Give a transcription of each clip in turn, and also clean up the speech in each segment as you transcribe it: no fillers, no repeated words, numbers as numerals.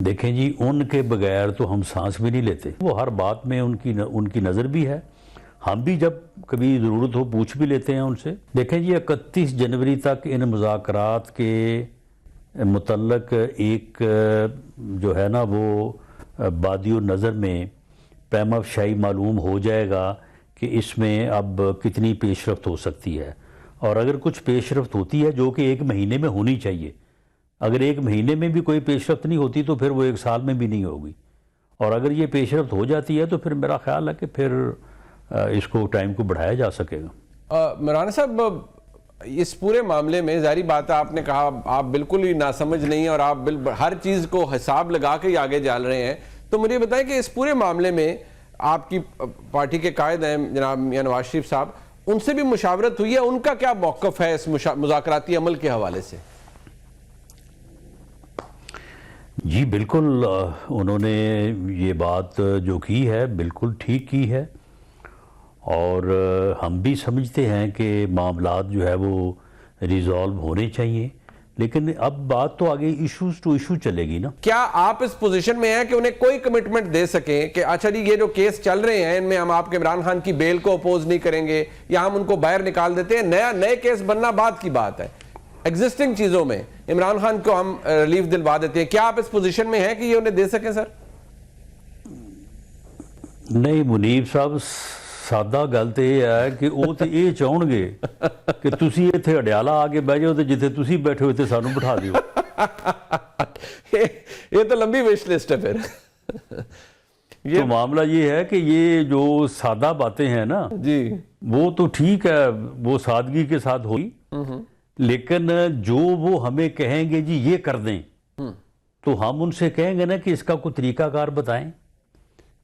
دیکھیں جی، ان کے بغیر تو ہم سانس بھی نہیں لیتے. وہ ہر بات میں ان کی نظر بھی ہے. ہم بھی جب کبھی ضرورت ہو پوچھ بھی لیتے ہیں ان سے. دیکھیں جی، 31 جنوری تک ان مذاکرات کے متعلق ایک جو ہے نا وہ بادی النظر میں پیما افشائی معلوم ہو جائے گا کہ اس میں اب کتنی پیش رفت ہو سکتی ہے. اور اگر کچھ پیش رفت ہوتی ہے جو کہ 1 مہینے میں ہونی چاہیے، اگر 1 مہینے میں بھی کوئی پیش رفت نہیں ہوتی تو پھر وہ 1 سال میں بھی نہیں ہوگی. اور اگر یہ پیش رفت ہو جاتی ہے تو پھر میرا خیال ہے کہ پھر اس کو ٹائم کو بڑھایا جا سکے گا. مولانا صاحب، اس پورے معاملے میں ظاہری بات ہے، آپ نے کہا آپ بالکل ہی ناسمجھ نہیں ہیں اور آپ ہر چیز کو حساب لگا کے ہی آگے جال رہے ہیں. تو مجھے بتائیں کہ اس پورے معاملے میں آپ کی پارٹی کے قائد ہیں جناب میاں نواز شریف صاحب، ان سے بھی مشاورت ہوئی ہے؟ ان کا کیا موقف ہے اس مذاکراتی عمل کے حوالے سے؟ جی بالکل، انہوں نے یہ بات جو کی ہے بالکل ٹھیک کی ہے. اور ہم بھی سمجھتے ہیں کہ معاملات جو ہے وہ ریزالو ہونے چاہیے. لیکن اب بات تو آگے ایشوز ٹو ایشو چلے گی نا. کیا آپ اس پوزیشن میں ہیں کہ انہیں کوئی کمٹمنٹ دے سکیں کہ اچھا جی یہ جو کیس چل رہے ہیں ان میں ہم آپ کے عمران خان کی بیل کو اپوز نہیں کریں گے یا ہم ان کو باہر نکال دیتے ہیں، نئے کیس بننا بعد کی بات ہے، ایگزسٹنگ چیزوں میں عمران خان کو ہم ریلیف دلوا دیتے ہیں، کیا آپ اس پوزیشن میں ہیں کہ یہ انہیں دے سکیں سر؟ نہیں منیب صاحب، سادہ گل تو یہ ہے کہ وہ تو یہ چاہن گے کہ تسی اتنے اڈیالہ آ کے بہ جاؤ تو جتنے تسی بیٹھے ہوئے سانو بٹھا دیو. یہ تو لمبی وش لسٹ ہے پھر. تو معاملہ یہ ہے کہ یہ جو سادہ باتیں ہیں نا جی وہ تو ٹھیک ہے، وہ سادگی کے ساتھ ہوئی، لیکن جو وہ ہمیں کہیں گے جی یہ کر دیں تو ہم ان سے کہیں گے نا کہ اس کا کوئی طریقہ کار بتائیں.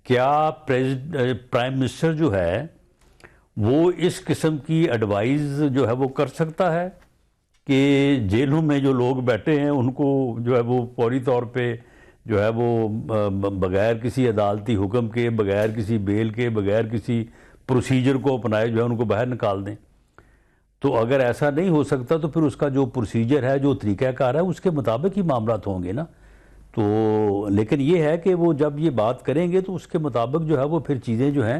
کیا پرائم منسٹر جو ہے وہ اس قسم کی ایڈوائز جو ہے وہ کر سکتا ہے کہ جیلوں میں جو لوگ بیٹھے ہیں ان کو جو ہے وہ فوری طور پہ جو ہے وہ بغیر کسی عدالتی حکم کے، بغیر کسی بیل کے، بغیر کسی پروسیجر کو اپنائے جو ہے ان کو باہر نکال دیں؟ تو اگر ایسا نہیں ہو سکتا تو پھر اس کا جو پروسیجر ہے، جو طریقہ کار ہے، اس کے مطابق ہی معاملات ہوں گے نا. تو لیکن یہ ہے کہ وہ جب یہ بات کریں گے تو اس کے مطابق جو ہے وہ پھر چیزیں جو ہیں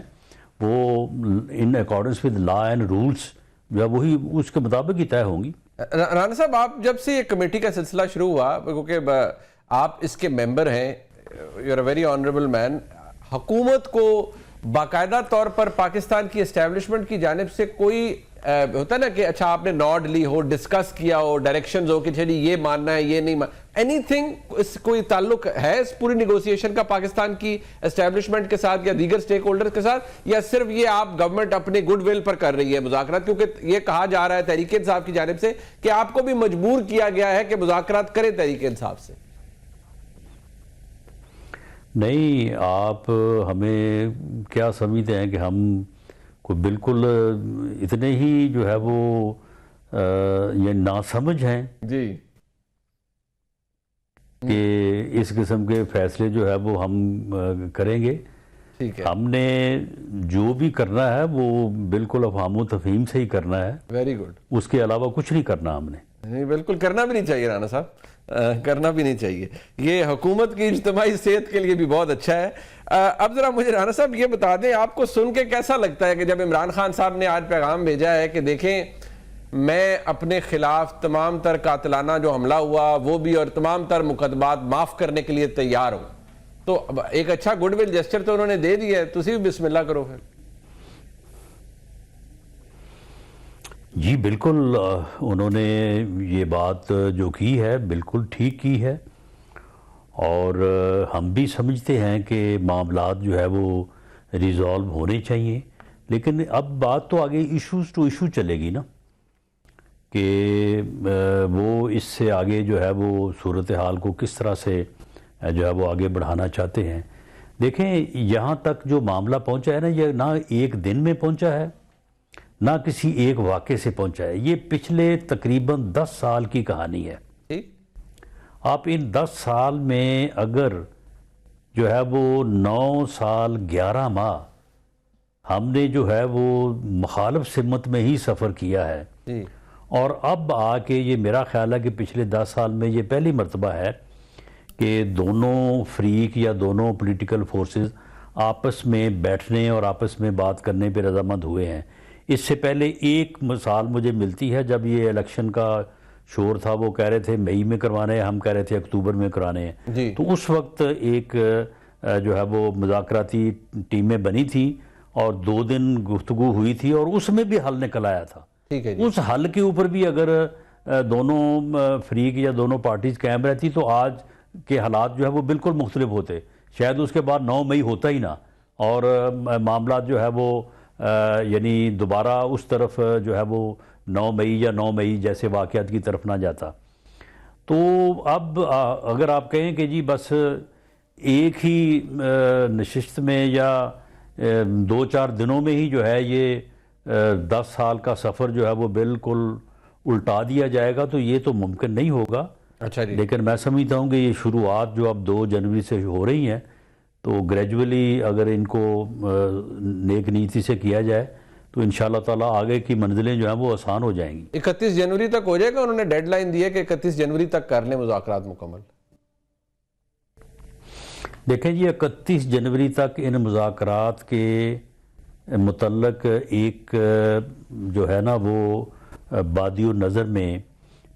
وہ in accordance with law and rules جو ہے وہی اس کے مطابق ہی طے ہوں گی. رانا صاحب، آپ جب سے یہ کمیٹی کا سلسلہ شروع ہوا، کیونکہ آپ اس کے ممبر ہیں، you are a very honourable man, حکومت کو باقاعدہ طور پر پاکستان کی اسٹیبلشمنٹ کی جانب سے کوئی ہوتا ہے نا کہ اچھا آپ نے نوڈ لی ہو، ڈسکس کیا ہو، ڈائریکشنز ہو کہ چلی یہ ماننا ہے یہ نہیں ماننا، اینی تھنگ اس کوئی تعلق ہے اس پوری نیگوسیشن کا پاکستان کی اسٹیبلشمنٹ کے ساتھ یا دیگر سٹیک ہولڈر کے ساتھ، یا صرف یہ آپ گورنمنٹ اپنے گڈ ول پر کر رہی ہے مذاکرات؟ کیونکہ یہ کہا جا رہا ہے تحریک انصاف کی جانب سے کہ آپ کو بھی مجبور کیا گیا ہے کہ مذاکرات کرے تحریک انصاف سے. نہیں، آپ ہمیں کیا سمجھتے ہیں کہ ہم کوئی بالکل اتنے ہی جو ہے وہ یہ ناسمجھ ہیں جی کہ اس قسم کے فیصلے جو ہے وہ ہم کریں گے؟ ٹھیک ہے، ہم نے جو بھی کرنا ہے وہ بالکل افہام و تفہیم سے ہی کرنا ہے. Very good. اس کے علاوہ کچھ نہیں کرنا ہم نے. نہیں، بالکل کرنا بھی نہیں چاہیے رانا صاحب، کرنا بھی نہیں چاہیے. یہ حکومت کی اجتماعی صحت کے لیے بھی بہت اچھا ہے. اب ذرا مجھے رانا صاحب یہ بتا دیں، آپ کو سن کے کیسا لگتا ہے کہ جب عمران خان صاحب نے آج پیغام بھیجا ہے کہ دیکھیں میں اپنے خلاف تمام تر قاتلانہ جو حملہ ہوا وہ بھی اور تمام تر مقدمات معاف کرنے کے لیے تیار ہوں، تو ایک اچھا گڈ ول جسچر تو انہوں نے دے دیا ہے، تسی بھی بسم اللہ کرو پھر. جی بالکل، انہوں نے یہ بات جو کی ہے بالکل ٹھیک کی ہے. اور ہم بھی سمجھتے ہیں کہ معاملات جو ہے وہ ریزالو ہونے چاہیے. لیکن اب بات تو آگے ایشوز ٹو ایشو چلے گی نا کہ وہ اس سے آگے جو ہے وہ صورتحال کو کس طرح سے جو ہے وہ آگے بڑھانا چاہتے ہیں. دیکھیں یہاں تک جو معاملہ پہنچا ہے نا، یہ نہ ایک دن میں پہنچا ہے نہ کسی ایک واقعے سے پہنچا ہے، یہ پچھلے تقریباً 10 سال کی کہانی ہے. آپ ان 10 سال میں اگر جو ہے وہ 9 سال 11 ماہ ہم نے جو ہے وہ مخالف سمت میں ہی سفر کیا ہے، اور اب آ کے یہ میرا خیال ہے کہ پچھلے 10 سال میں یہ پہلی مرتبہ ہے کہ دونوں فریق یا دونوں پولیٹیکل فورسز آپس میں بیٹھنے اور آپس میں بات کرنے پہ رضامند ہوئے ہیں. اس سے پہلے ایک مثال مجھے ملتی ہے، جب یہ الیکشن کا شور تھا، وہ کہہ رہے تھے مئی میں کروانے ہیں، ہم کہہ رہے تھے اکتوبر میں کرانے ہیں. تو اس وقت ایک جو ہے وہ مذاکراتی ٹیمیں بنی تھیں اور 2 دن گفتگو ہوئی تھی اور اس میں بھی حل نکل آیا تھا. اس حل کے اوپر بھی اگر دونوں فریق یا دونوں پارٹیز قائم رہتی تو آج کے حالات جو ہے وہ بالکل مختلف ہوتے. شاید اس کے بعد 9 مئی ہوتا ہی نہ اور معاملات جو ہے وہ یعنی دوبارہ اس طرف جو ہے وہ 9 مئی یا 9 مئی جیسے واقعات کی طرف نہ جاتا. تو اب اگر آپ کہیں کہ جی بس ایک ہی نشست میں یا 2-4 دنوں میں ہی جو ہے یہ 10 سال کا سفر جو ہے وہ بالکل الٹا دیا جائے گا، تو یہ تو ممکن نہیں ہوگا. اچھا جی. لیکن لیکن میں سمجھتا ہوں کہ یہ شروعات جو اب 2 جنوری سے ہو رہی ہیں تو گریجولی اگر ان کو نیک نیتی سے کیا جائے تو انشاءاللہ تعالیٰ آگے کی منزلیں جو ہیں وہ آسان ہو جائیں گی. 31 جنوری تک ہو جائے گا، انہوں نے ڈیڈ لائن دی ہے کہ 31 جنوری تک کر لیں مذاکرات مکمل. دیکھیں جی 31 جنوری تک ان مذاکرات کے متعلق ایک جو ہے نا وہ بادی النظر میں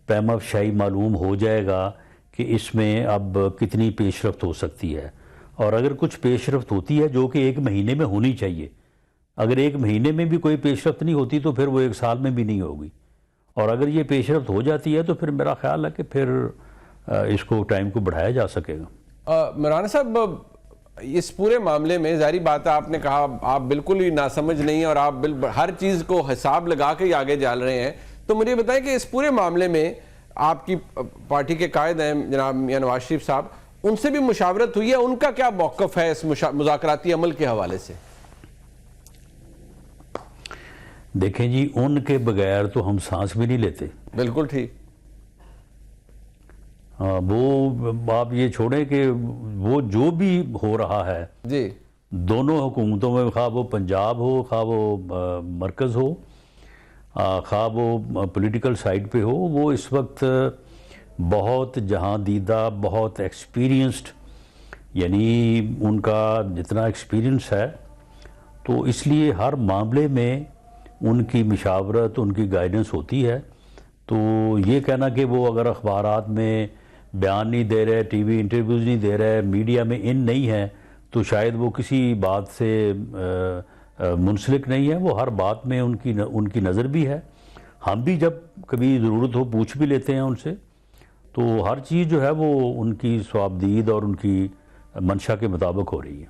پیما افشائی معلوم ہو جائے گا کہ اس میں اب کتنی پیش رفت ہو سکتی ہے. اور اگر کچھ پیش رفت ہوتی ہے جو کہ 1 مہینے میں ہونی چاہیے، اگر 1 مہینے میں بھی کوئی پیش رفت نہیں ہوتی تو پھر وہ 1 سال میں بھی نہیں ہوگی. اور اگر یہ پیش رفت ہو جاتی ہے تو پھر میرا خیال ہے کہ پھر اس کو ٹائم کو بڑھایا جا سکے گا. مولانا صاحب اس پورے معاملے میں ظاہری بات ہے، آپ نے کہا آپ بالکل ہی ناسمجھ نہیں اور آپ ہر چیز کو حساب لگا کے ہی آگے جال رہے ہیں. تو مجھے بتائیں کہ اس پورے معاملے میں آپ کی پارٹی کے قائد ہیں جناب میاں نواز شریف صاحب، ان سے بھی مشاورت ہوئی ہے؟ ان کا کیا موقف ہے اس مذاکراتی عمل کے حوالے سے؟ دیکھیں جی ان کے بغیر تو ہم سانس بھی نہیں لیتے. بالکل ٹھیک. وہ آپ یہ چھوڑیں کہ وہ جو بھی ہو رہا ہے جی دونوں حکومتوں میں، خواہ وہ پنجاب ہو، خواہ وہ مرکز ہو، خواہ وہ پولیٹیکل سائیڈ پہ ہو، وہ اس وقت بہت جہاں دیدہ، بہت ایکسپیرینسڈ، یعنی ان کا جتنا ایکسپیرینس ہے تو اس لیے ہر معاملے میں ان کی مشاورت، ان کی گائیڈنس ہوتی ہے. تو یہ کہنا کہ وہ اگر اخبارات میں بیان نہیں دے رہے، ٹی وی انٹرویوز نہیں دے رہے، میڈیا میں ان نہیں ہے تو شاید وہ کسی بات سے منسلک نہیں ہے. وہ ہر بات میں ان کی نظر بھی ہے. ہم بھی جب کبھی ضرورت ہو پوچھ بھی لیتے ہیں ان سے. تو ہر چیز جو ہے وہ ان کی صوابدید اور ان کی منشا کے مطابق ہو رہی ہے.